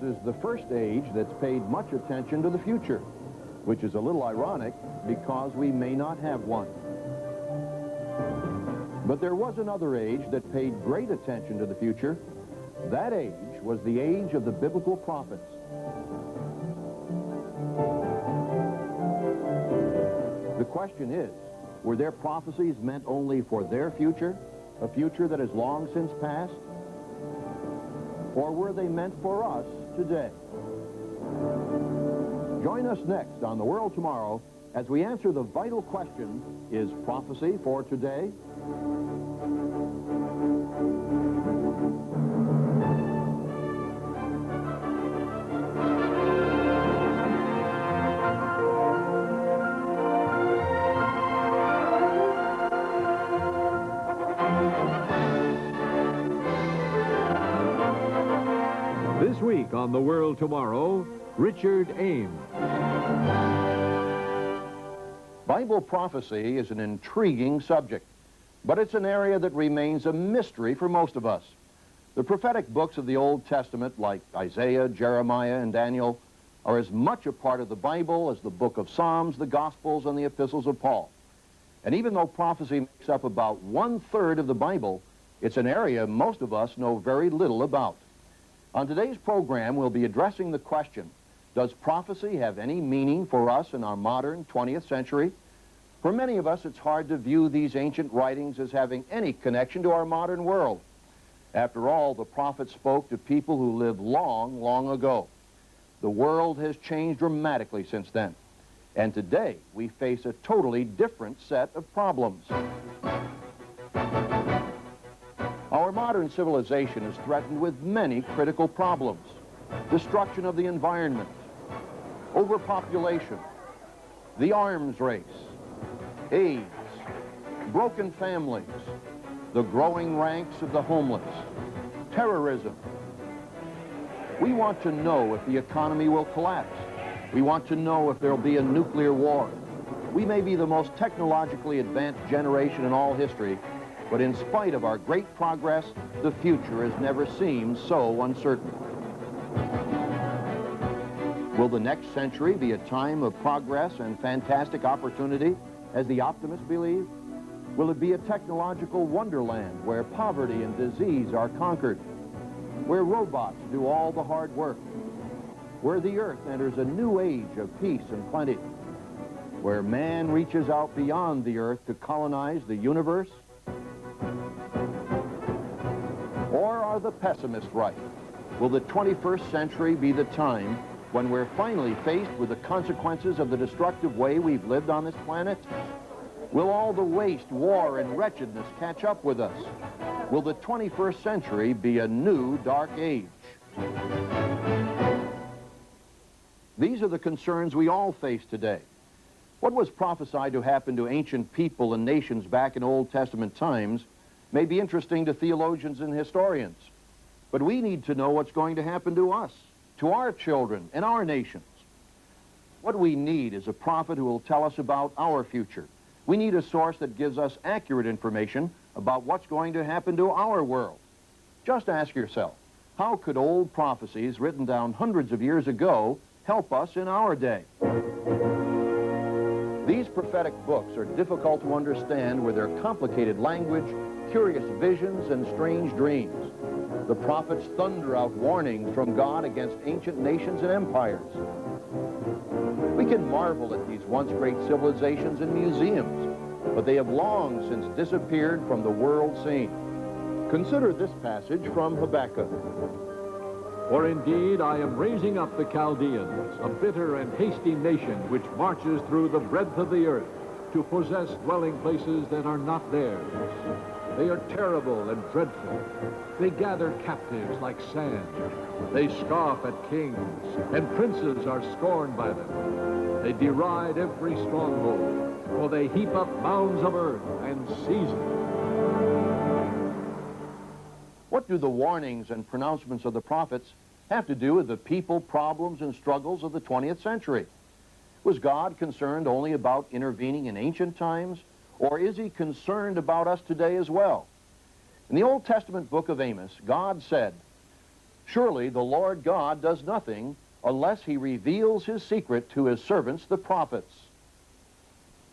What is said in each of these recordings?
is the first age that's paid much attention to the future, which is a little ironic because we may not have one. But there was another age that paid great attention to the future. That age was the age of the biblical prophets. The question is, were their prophecies meant only for their future, a future that has long since passed? Or were they meant for us today? Join us next on The World Tomorrow as we answer the vital question, is prophecy for today? This week on The World Tomorrow, Richard Ames. Bible prophecy is an intriguing subject, but it's an area that remains a mystery for most of us. The prophetic books of the Old Testament, like Isaiah, Jeremiah, and Daniel, are as much a part of the Bible as the book of Psalms, the Gospels, and the epistles of Paul. And even though prophecy makes up about 1/3 of the Bible, it's an area most of us know very little about. On today's program, we'll be addressing the question, does prophecy have any meaning for us in our modern 20th century? For many of us, it's hard to view these ancient writings as having any connection to our modern world. After all, the prophets spoke to people who lived long, long ago. The world has changed dramatically since then. And today, we face a totally different set of problems. Our modern civilization is threatened with many critical problems. Destruction of the environment, overpopulation, the arms race, AIDS, broken families, the growing ranks of the homeless, terrorism. We want to know if the economy will collapse. We want to know if there will be a nuclear war. We may be the most technologically advanced generation in all history, but in spite of our great progress, the future has never seemed so uncertain. Will the next century be a time of progress and fantastic opportunity, as the optimists believe? Will it be a technological wonderland where poverty and disease are conquered, where robots do all the hard work, where the earth enters a new age of peace and plenty, where man reaches out beyond the earth to colonize the universe? Or are the pessimists right? Will the 21st century be the time when we're finally faced with the consequences of the destructive way we've lived on this planet? Will all the waste, war, and wretchedness catch up with us? Will the 21st century be a new dark age? These are the concerns we all face today. What was prophesied to happen to ancient people and nations back in Old Testament times may be interesting to theologians and historians, but we need to know what's going to happen to us, to our children, and our nations. What we need is a prophet who will tell us about our future. We need a source that gives us accurate information about what's going to happen to our world. Just ask yourself, how could old prophecies written down hundreds of years ago help us in our day? These prophetic books are difficult to understand with their complicated language, curious visions, and strange dreams. The prophets thunder out warnings from God against ancient nations and empires. We can marvel at these once great civilizations in museums, but they have long since disappeared from the world scene. Consider this passage from Habakkuk. For indeed I am raising up the Chaldeans, a bitter and hasty nation which marches through the breadth of the earth to possess dwelling places that are not theirs. They are terrible and dreadful. They gather captives like sand. They scoff at kings, and princes are scorned by them. They deride every stronghold, for they heap up mounds of earth and seize it. What do the warnings and pronouncements of the prophets have to do with the people, problems, and struggles of the 20th century? Was God concerned only about intervening in ancient times, or is he concerned about us today as well? In the Old Testament book of Amos, God said, Surely the Lord God does nothing unless he reveals his secret to his servants, the prophets.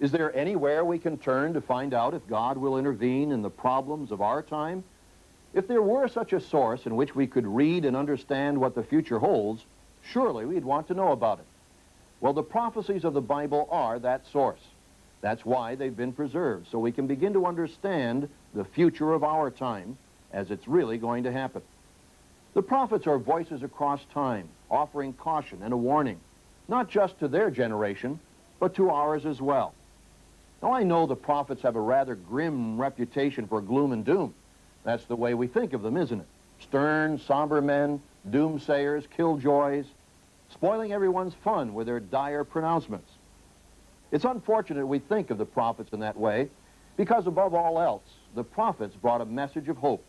Is there anywhere we can turn to find out if God will intervene in the problems of our time? If there were such a source in which we could read and understand what the future holds, surely we'd want to know about it. Well, the prophecies of the Bible are that source. That's why they've been preserved, so we can begin to understand the future of our time as it's really going to happen. The prophets are voices across time, offering caution and a warning, not just to their generation, but to ours as well. Now, I know the prophets have a rather grim reputation for gloom and doom. That's the way we think of them, isn't it? Stern, somber men, doomsayers, killjoys, spoiling everyone's fun with their dire pronouncements. It's unfortunate we think of the prophets in that way, because above all else, the prophets brought a message of hope.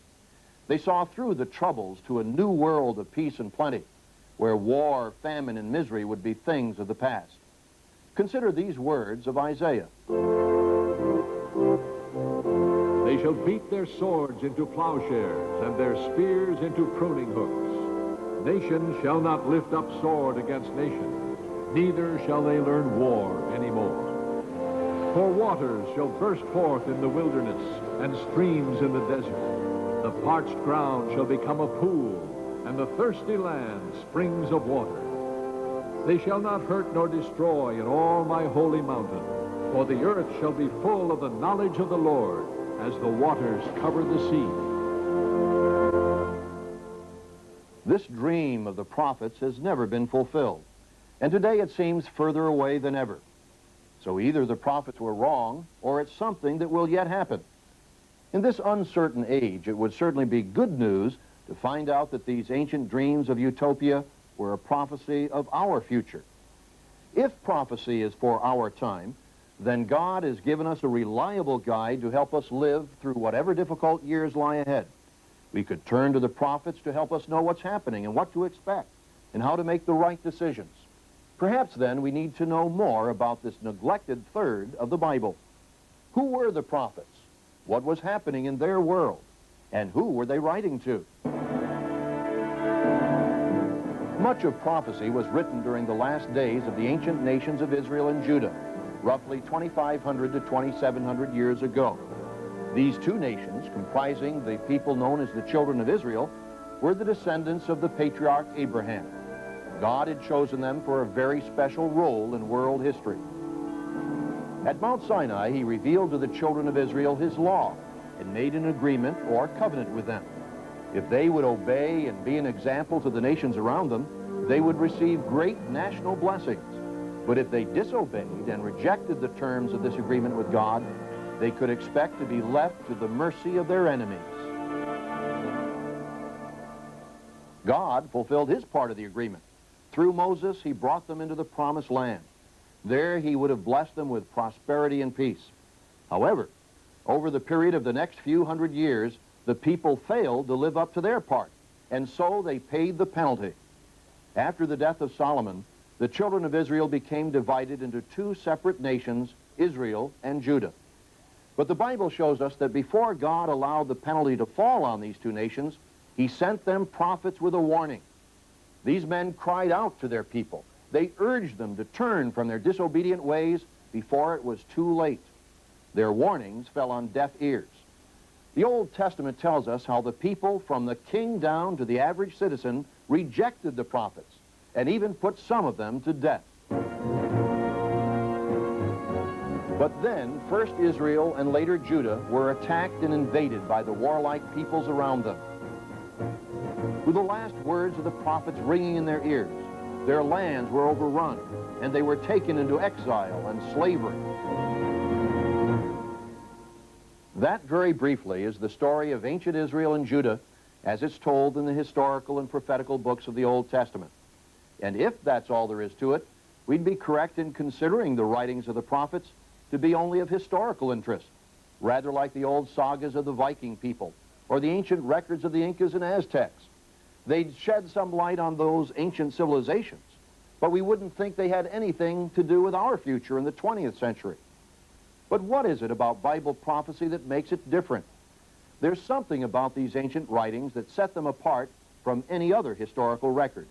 They saw through the troubles to a new world of peace and plenty, where war, famine, and misery would be things of the past. Consider these words of Isaiah. They shall beat their swords into plowshares and their spears into pruning hooks. Nation shall not lift up sword against nation, neither shall they learn war anymore. For waters shall burst forth in the wilderness and streams in the desert. The parched ground shall become a pool, and the thirsty land springs of water. They shall not hurt nor destroy in all my holy mountain, for the earth shall be full of the knowledge of the Lord, as the waters cover the sea. This dream of the prophets has never been fulfilled, and today it seems further away than ever. So either the prophets were wrong, or it's something that will yet happen. In this uncertain age, it would certainly be good news to find out that these ancient dreams of utopia were a prophecy of our future. If prophecy is for our time, then God has given us a reliable guide to help us live through whatever difficult years lie ahead. We could turn to the prophets to help us know what's happening and what to expect and how to make the right decisions. Perhaps then we need to know more about this neglected third of the Bible. Who were the prophets? What was happening in their world? And who were they writing to? Much of prophecy was written during the last days of the ancient nations of Israel and Judah, roughly 2,500 to 2,700 years ago. These two nations, comprising the people known as the children of Israel, were the descendants of the patriarch Abraham. God had chosen them for a very special role in world history. At Mount Sinai, he revealed to the children of Israel his law and made an agreement or covenant with them. If they would obey and be an example to the nations around them, they would receive great national blessings. But if they disobeyed and rejected the terms of this agreement with God, they could expect to be left to the mercy of their enemies. God fulfilled his part of the agreement. Through Moses, he brought them into the promised land. There he would have blessed them with prosperity and peace. However, over the period of the next few hundred years, the people failed to live up to their part, and so they paid the penalty. After the death of Solomon, the children of Israel became divided into two separate nations, Israel and Judah. But the Bible shows us that before God allowed the penalty to fall on these two nations, he sent them prophets with a warning. These men cried out to their people. They urged them to turn from their disobedient ways before it was too late. Their warnings fell on deaf ears. The Old Testament tells us how the people, from the king down to the average citizen, rejected the prophets and even put some of them to death. But then, first Israel and later Judah were attacked and invaded by the warlike peoples around them. With the last words of the prophets ringing in their ears, their lands were overrun, and they were taken into exile and slavery. That, very briefly, is the story of ancient Israel and Judah as it's told in the historical and prophetical books of the Old Testament. And if that's all there is to it, we'd be correct in considering the writings of the prophets to be only of historical interest, rather like the old sagas of the Viking people or the ancient records of the Incas and Aztecs. They'd shed some light on those ancient civilizations, but we wouldn't think they had anything to do with our future in the 20th century. But what is it about Bible prophecy that makes it different? There's something about these ancient writings that set them apart from any other historical records.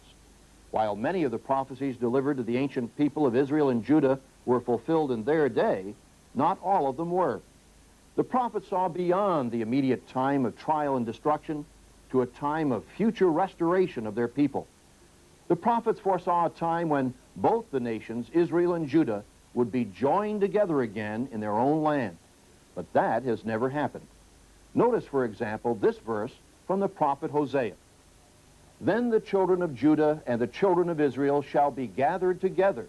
While many of the prophecies delivered to the ancient people of Israel and Judah were fulfilled in their day, not all of them were. The prophets saw beyond the immediate time of trial and destruction to a time of future restoration of their people. The prophets foresaw a time when both the nations, Israel and Judah, would be joined together again in their own land. But that has never happened. Notice, for example, this verse from the prophet Hosea. Then the children of Judah and the children of Israel shall be gathered together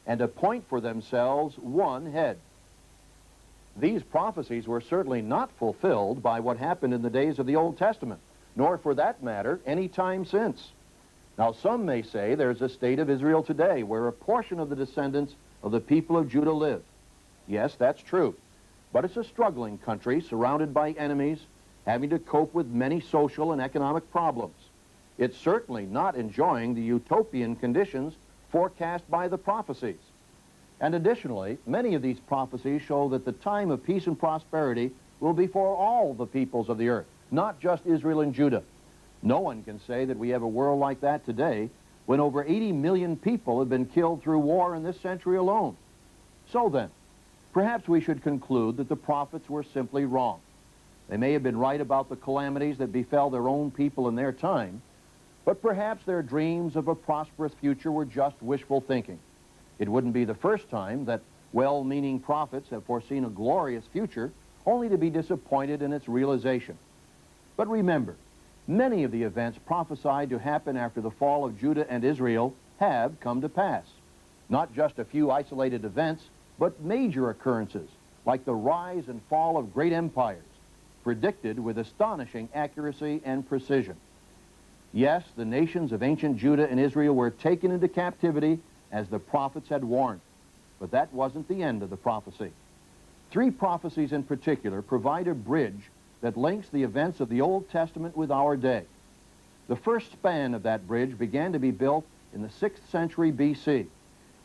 and appoint for themselves one head. These prophecies were certainly not fulfilled by what happened in the days of the Old Testament, nor for that matter any time since. Now some may say there's a state of Israel today where a portion of the descendants of the people of Judah live. Yes, that's true, but it's a struggling country surrounded by enemies, having to cope with many social and economic problems. It's certainly not enjoying the utopian conditions forecast by the prophecies. And additionally, many of these prophecies show that the time of peace and prosperity will be for all the peoples of the earth, not just Israel and Judah. No one can say that we have a world like that today when over 80 million people have been killed through war in this century alone. So then, perhaps we should conclude that the prophets were simply wrong. They may have been right about the calamities that befell their own people in their time, but perhaps their dreams of a prosperous future were just wishful thinking. It wouldn't be the first time that well-meaning prophets have foreseen a glorious future only to be disappointed in its realization. But remember, many of the events prophesied to happen after the fall of Judah and Israel have come to pass. Not just a few isolated events, but major occurrences, like the rise and fall of great empires, predicted with astonishing accuracy and precision. Yes, the nations of ancient Judah and Israel were taken into captivity as the prophets had warned, but that wasn't the end of the prophecy. 3 prophecies in particular provide a bridge that links the events of the Old Testament with our day. The first span of that bridge began to be built in the 6th century B.C.,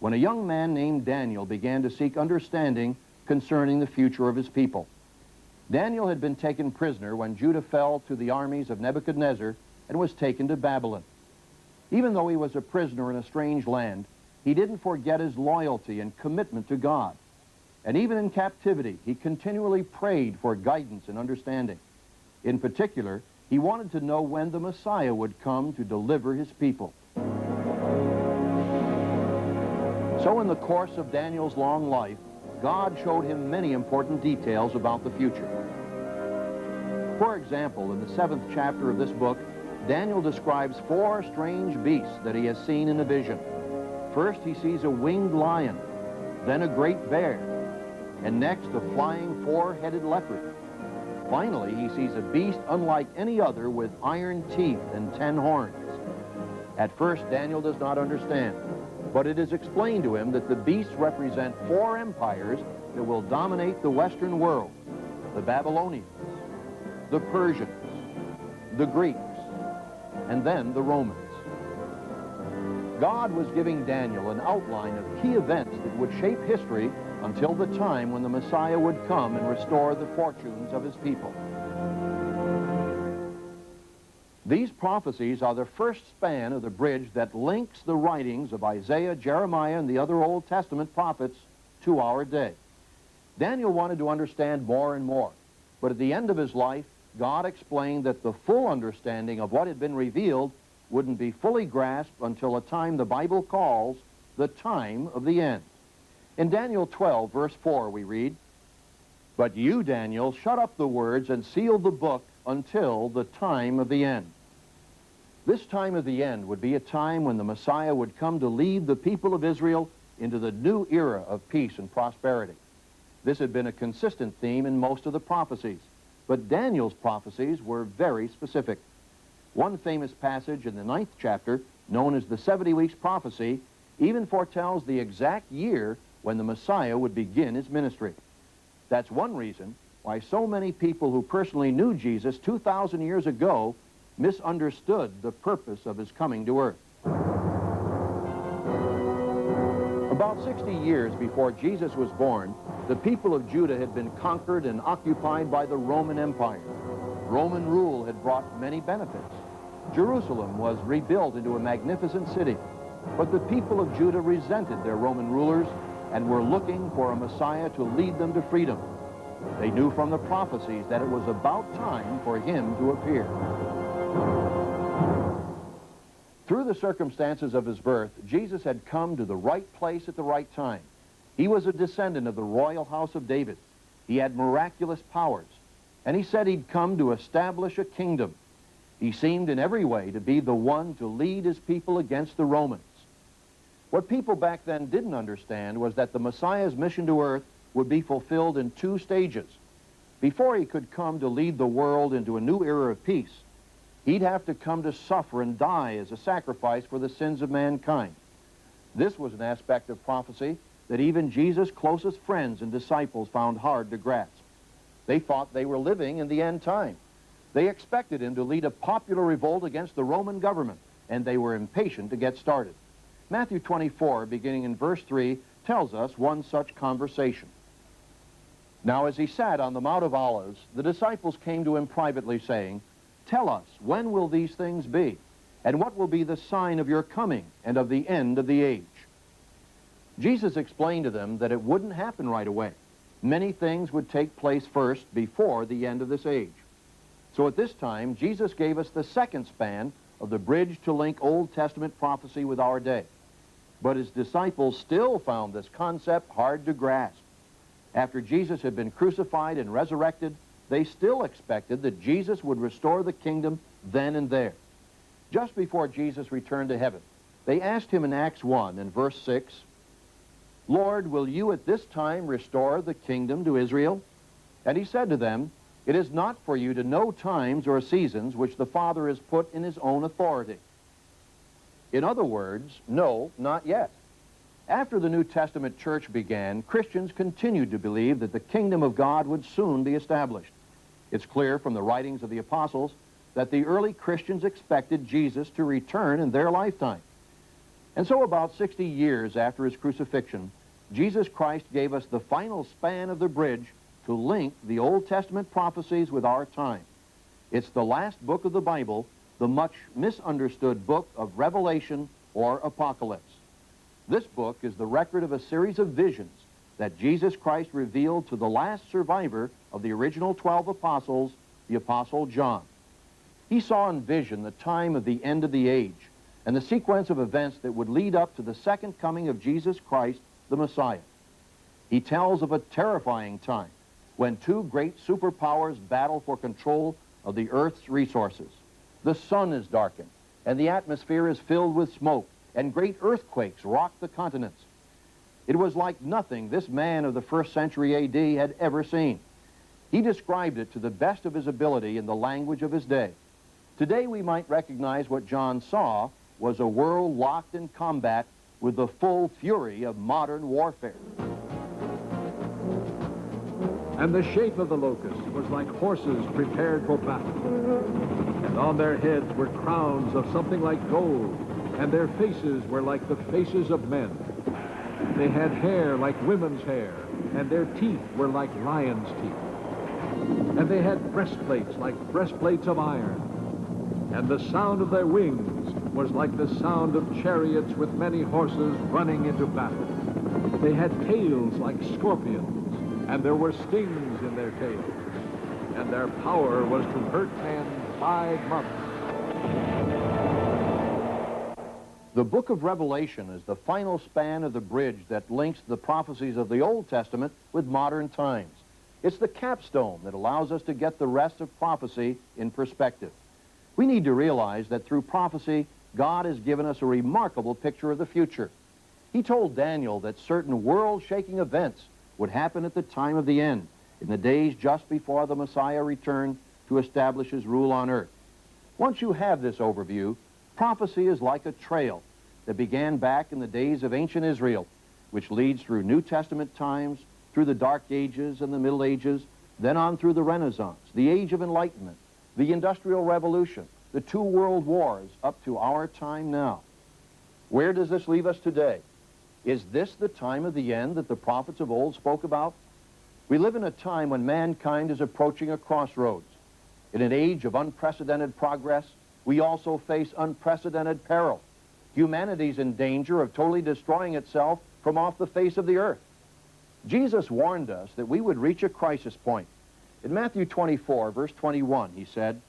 when a young man named Daniel began to seek understanding concerning the future of his people. Daniel had been taken prisoner when Judah fell to the armies of Nebuchadnezzar and was taken to Babylon. Even though he was a prisoner in a strange land, he didn't forget his loyalty and commitment to God. And even in captivity, he continually prayed for guidance and understanding. In particular, he wanted to know when the Messiah would come to deliver his people. So in the course of Daniel's long life, God showed him many important details about the future. For example, in the 7th chapter of this book, Daniel describes 4 strange beasts that he has seen in a vision. First, he sees a winged lion, then a great bear, and next a flying 4-headed leopard. Finally, he sees a beast unlike any other with iron teeth and 10 horns. At first, Daniel does not understand, but it is explained to him that the beasts represent 4 empires that will dominate the Western world: the Babylonians, the Persians, the Greeks, and then the Romans. God was giving Daniel an outline of key events that would shape history until the time when the Messiah would come and restore the fortunes of his people. These prophecies are the first span of the bridge that links the writings of Isaiah, Jeremiah, and the other Old Testament prophets to our day. Daniel wanted to understand more and more, but at the end of his life, God explained that the full understanding of what had been revealed wouldn't be fully grasped until a time the Bible calls the time of the end. In Daniel 12, verse 4, we read, "But you, Daniel, shut up the words and seal the book until the time of the end." This time of the end would be a time when the Messiah would come to lead the people of Israel into the new era of peace and prosperity. This had been a consistent theme in most of the prophecies, but Daniel's prophecies were very specific. One famous passage in the 9th chapter, known as the 70 Weeks Prophecy, even foretells the exact year when the Messiah would begin his ministry. That's one reason why so many people who personally knew Jesus 2,000 years ago misunderstood the purpose of his coming to earth. About 60 years before Jesus was born, the people of Judah had been conquered and occupied by the Roman Empire. Roman rule had brought many benefits. Jerusalem was rebuilt into a magnificent city, but the people of Judah resented their Roman rulers and were looking for a Messiah to lead them to freedom. They knew from the prophecies that it was about time for him to appear. Through the circumstances of his birth, Jesus had come to the right place at the right time. He was a descendant of the royal house of David. He had miraculous powers, and he said he'd come to establish a kingdom. He seemed in every way to be the one to lead his people against the Romans. What people back then didn't understand was that the Messiah's mission to earth would be fulfilled in 2 stages. Before he could come to lead the world into a new era of peace, he'd have to come to suffer and die as a sacrifice for the sins of mankind. This was an aspect of prophecy that even Jesus' closest friends and disciples found hard to grasp. They thought they were living in the end time. They expected him to lead a popular revolt against the Roman government, and they were impatient to get started. Matthew 24, beginning in verse 3, tells us one such conversation. Now as he sat on the Mount of Olives, the disciples came to him privately, saying, "Tell us, when will these things be? And what will be the sign of your coming and of the end of the age?" Jesus explained to them that it wouldn't happen right away. Many things would take place first before the end of this age. So at this time, Jesus gave us the second span of the bridge to link Old Testament prophecy with our day. But his disciples still found this concept hard to grasp. After Jesus had been crucified and resurrected, they still expected that Jesus would restore the kingdom then and there. Just before Jesus returned to heaven, they asked him in Acts 1 and verse 6, "Lord, will you at this time restore the kingdom to Israel?" And he said to them, "It is not for you to know times or seasons which the Father has put in his own authority." In other words, no, not yet. After the New Testament church began, Christians continued to believe that the kingdom of God would soon be established. It's clear from the writings of the apostles that the early Christians expected Jesus to return in their lifetime. And so about 60 years after his crucifixion, Jesus Christ gave us the final span of the bridge to link the Old Testament prophecies with our time. It's the last book of the Bible, the much misunderstood book of Revelation or Apocalypse. This book is the record of a series of visions that Jesus Christ revealed to the last survivor of the original 12 apostles, the Apostle John. He saw in vision the time of the end of the age and the sequence of events that would lead up to the second coming of Jesus Christ, the Messiah. He tells of a terrifying time when 2 great superpowers battle for control of the earth's resources. The sun is darkened, and the atmosphere is filled with smoke, and great earthquakes rock the continents. It was like nothing this man of the 1st century A.D. had ever seen. He described it to the best of his ability in the language of his day. Today we might recognize what John saw was a world locked in combat with the full fury of modern warfare. And the shape of the locusts was like horses prepared for battle. And on their heads were crowns of something like gold, and their faces were like the faces of men. They had hair like women's hair, and their teeth were like lions' teeth. And they had breastplates like breastplates of iron. And the sound of their wings was like the sound of chariots with many horses running into battle. They had tails like scorpions, and there were stings in their tails. And their power was to hurt men 5 months. The book of Revelation is the final span of the bridge that links the prophecies of the Old Testament with modern times. It's the capstone that allows us to get the rest of prophecy in perspective. We need to realize that through prophecy, God has given us a remarkable picture of the future. He told Daniel that certain world-shaking events would happen at the time of the end, in the days just before the Messiah returned to establish his rule on earth. Once you have this overview, prophecy is like a trail that began back in the days of ancient Israel, which leads through New Testament times, through the Dark Ages and the Middle Ages, then on through the Renaissance, the Age of Enlightenment, the Industrial Revolution, the 2 world wars, up to our time now. Where does this leave us today? Is this the time of the end that the prophets of old spoke about? We live in a time when mankind is approaching a crossroads. In an age of unprecedented progress, We also face unprecedented peril. Humanity's in danger of totally destroying itself from off the face of the earth. Jesus warned us that we would reach a crisis point. In Matthew 24, verse 21, he said,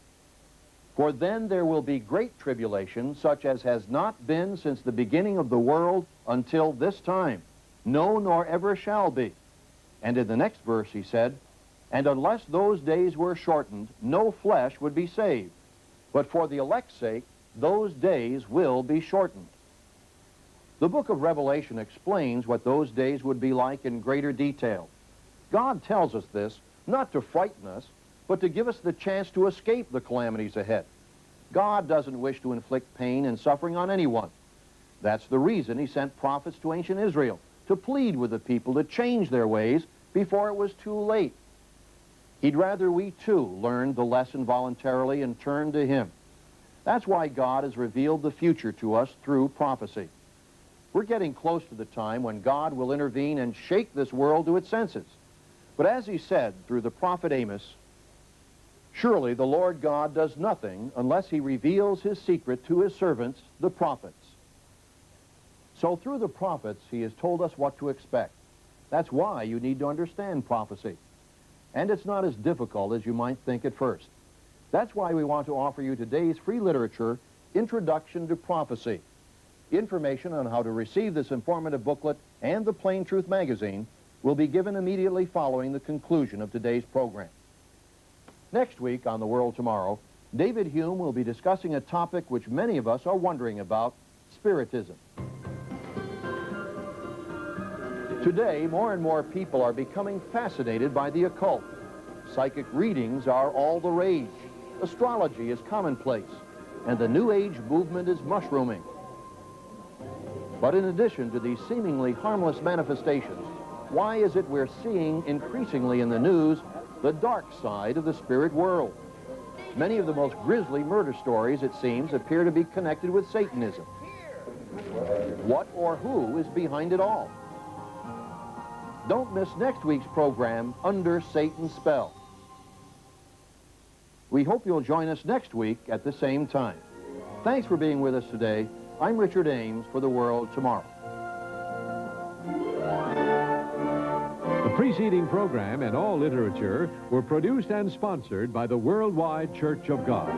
"For then there will be great tribulation, such as has not been since the beginning of the world until this time, no, nor ever shall be." And in the next verse he said, "And unless those days were shortened, no flesh would be saved. But for the elect's sake, those days will be shortened." The book of Revelation explains what those days would be like in greater detail. God tells us this not to frighten us, but to give us the chance to escape the calamities ahead. God doesn't wish to inflict pain and suffering on anyone. That's the reason he sent prophets to ancient Israel, to plead with the people to change their ways before it was too late. He'd rather we too learned the lesson voluntarily and turned to him. That's why God has revealed the future to us through prophecy. We're getting close to the time when God will intervene and shake this world to its senses. But as he said through the prophet Amos, "Surely the Lord God does nothing unless he reveals his secret to his servants, the prophets." So through the prophets, he has told us what to expect. That's why you need to understand prophecy. And it's not as difficult as you might think at first. That's why we want to offer you today's free literature, Introduction to Prophecy. Information on how to receive this informative booklet and the Plain Truth magazine will be given immediately following the conclusion of today's program. Next week on The World Tomorrow, David Hume will be discussing a topic which many of us are wondering about, Spiritism. Today, more and more people are becoming fascinated by the occult. Psychic readings are all the rage. Astrology is commonplace, and the New Age movement is mushrooming. But in addition to these seemingly harmless manifestations, why is it we're seeing increasingly in the news the dark side of the spirit world? Many of the most grisly murder stories, it seems, appear to be connected with Satanism. What or who is behind it all? Don't miss next week's program, Under Satan's Spell. We hope you'll join us next week at the same time. Thanks for being with us today. I'm Richard Ames for The World Tomorrow. The preceding program and all literature were produced and sponsored by the Worldwide Church of God.